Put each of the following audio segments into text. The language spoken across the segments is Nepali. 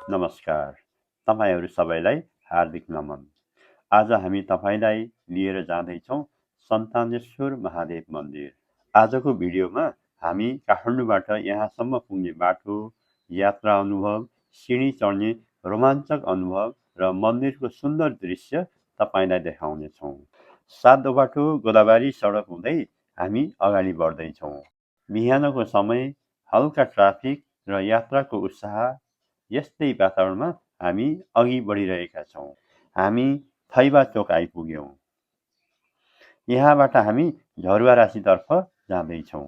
नमस्कार। तपाईहरू सबैलाई हार्दिक नमन। आज हामी तपाईलाई लिएर जाँदैछौँ सन्तानेश्वर महादेव मन्दिर। आजको भिडियोमा हामी काठमाडौँबाट यहाँसम्म पुग्ने बाटो, यात्रा अनुभव, सिँढी चढ्ने रोमाञ्चक अनुभव र मन्दिरको सुन्दर दृश्य तपाईलाई देखाउनेछौँ। सातो बाटो गोदावरी सडक हुँदै हामी अगाडि बढ्दैछौँ। बिहानको समय, हल्का ट्राफिक र यात्राको उत्साह, यस्तै वातावरणमा हामी अघि बढिरहेका छौँ। हामी थैबा चोक आइपुग्यौँ। यहाँबाट हामी झरुवा राशीतर्फ जाँदैछौँ।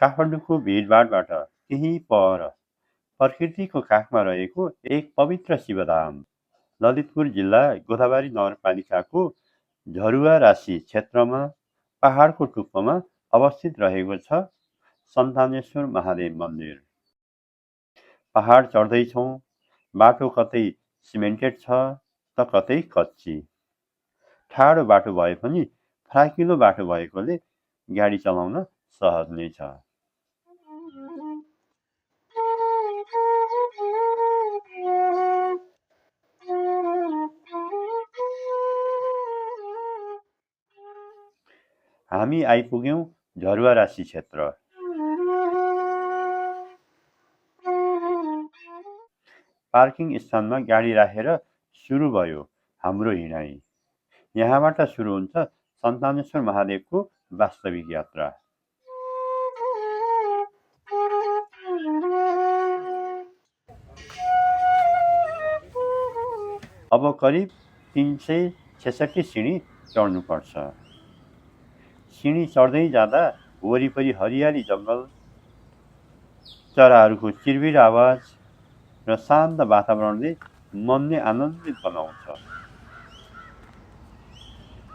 काठमाडौँको भिडभाडबाट केही पर प्रकृतिको काखमा रहेको एक पवित्र शिवधाम, ललितपुर जिल्ला गोदावरी नगरपालिकाको झरुवा राशी क्षेत्रमा पहाडको टुप्पोमा अवस्थित रहेको छ सन्तानेश्वर महादेव मन्दिर। पहाड चढ्दैछौँ। बाटो कतै सिमेन्टेड छ त कतै कच्ची। ठाडो बाटो भए पनि फराकिलो बाटो भएकोले गाडी चलाउन सहज नै छ। हामी आइपुग्यौँ झरुवा राशी क्षेत्र। पार्किङ स्थानमा गाडी राखेर सुरु भयो हाम्रो हिँडाइ। यहाँबाट सुरु हुन्छ सन्तानेश्वर महादेवको वास्तविक यात्रा। अब करिब 366 सिँढी चढ्नुपर्छ। सिँढी चढ्दै जाँदा वरिपरि हरियाली जङ्गल, चराहरूको चिरबिर आवाज र शान्त वातावरणले मनले आनन्दित बनाउँछ।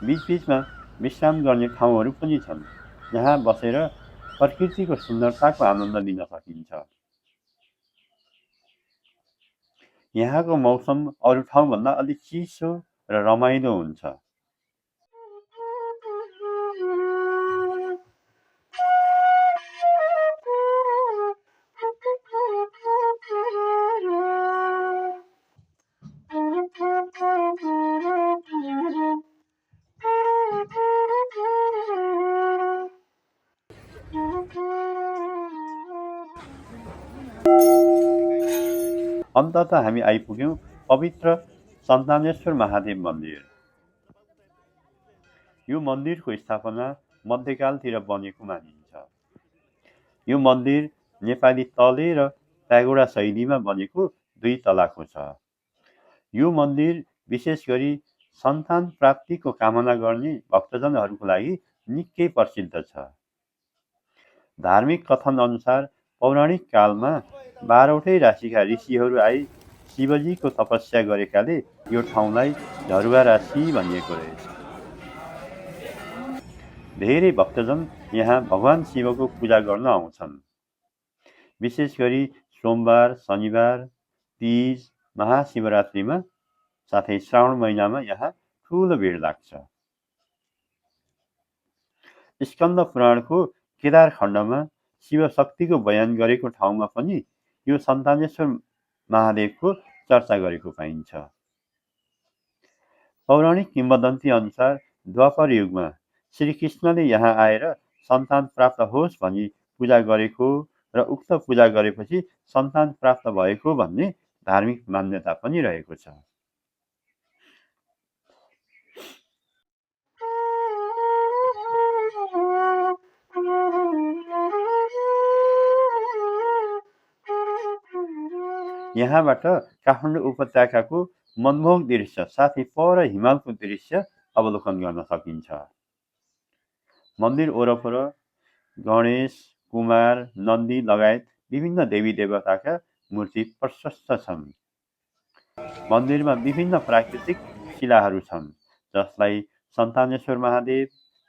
बीचबीचमा विश्राम गर्ने ठाउँहरू पनि छन्, जहाँ बसेर प्रकृतिको सुन्दरताको आनन्द लिन सकिन्छ। यहाँको मौसम अरू ठाउँभन्दा अलिक चिसो र रमाइलो हुन्छ। अन्ततः हामी आइपुग्यौँ पवित्र सन्तानेश्वर महादेव मन्दिर। यो मन्दिरको स्थापना मध्यकालतिर बनेको मानिन्छ। यो मन्दिर नेपाली तले र प्यागोडा शैलीमा बनेको 2 तलाको छ। यो मन्दिर विशेष गरी सन्तान प्राप्तिको कामना गर्ने भक्तजनहरूको लागि निकै प्रसिद्ध छ। धार्मिक कथन अनुसार पौराणिक कालमा 12वटै राशिका ऋषिहरू आई शिवजीको तपस्या गरेकाले यो ठाउँलाई झरुवा राशी भनिएको रहेछ। धेरै भक्तजन यहाँ भगवान शिवको पूजा गर्न आउँछन्। विशेष गरी सोमबार, शनिबार, तीज, महाशिवरात्रिमा साथै श्रावण महिनामा यहाँ ठुलो भिड लाग्छ। स्कन्द पुराणको केदार खण्डमा शिव शक्तिको बयान गरेको ठाउँमा पनि यो सन्तानेश्वर महादेवको चर्चा गरेको पाइन्छ। पौराणिक किंवदन्ती अनुसार द्वापर युगमा श्रीकृष्णले यहाँ आएर सन्तान प्राप्त होस् भनी पूजा गरेको र उक्त पूजा गरेपछि सन्तान प्राप्त भएको भन्ने धार्मिक मान्यता पनि रहेको छ। यहाँबाट काठमाडौँ उपत्यकाको मनमोहक दृश्य साथै पर हिमालको दृश्य अवलोकन गर्न सकिन्छ। मन्दिर वरपर गणेश, कुमार, नन्दी लगायत विभिन्न देवी देवताका मूर्ति प्रशस्त छन्। मन्दिरमा विभिन्न प्राकृतिक शिलाहरू छन्, जसलाई सन्तानेश्वर महादेव,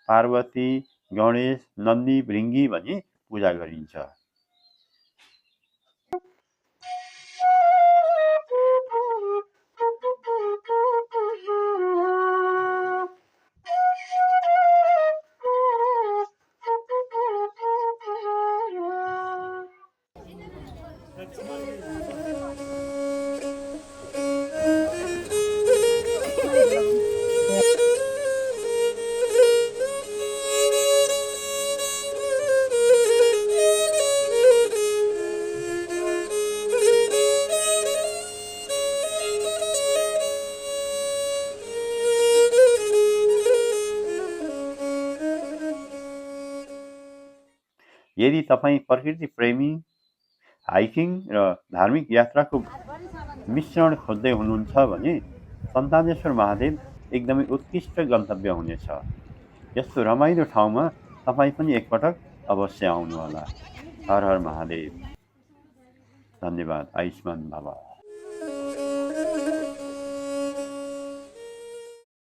पार्वती, गणेश, नन्दी, भृङ्गी भनी पूजा गरिन्छ। यदि तपाईँ प्रकृति प्रेमी, हाइकिङ र धार्मिक यात्राको मिश्रण खोज्दै हुनुहुन्छ भने सन्तानेश्वर महादेव एकदमै उत्कृष्ट गन्तव्य हुनेछ। यस्तो रमाइलो ठाउँमा तपाईँ पनि एकपटक अवश्य आउनुहोला। हर हर महादेव। धन्यवाद। आयुष्मान भव।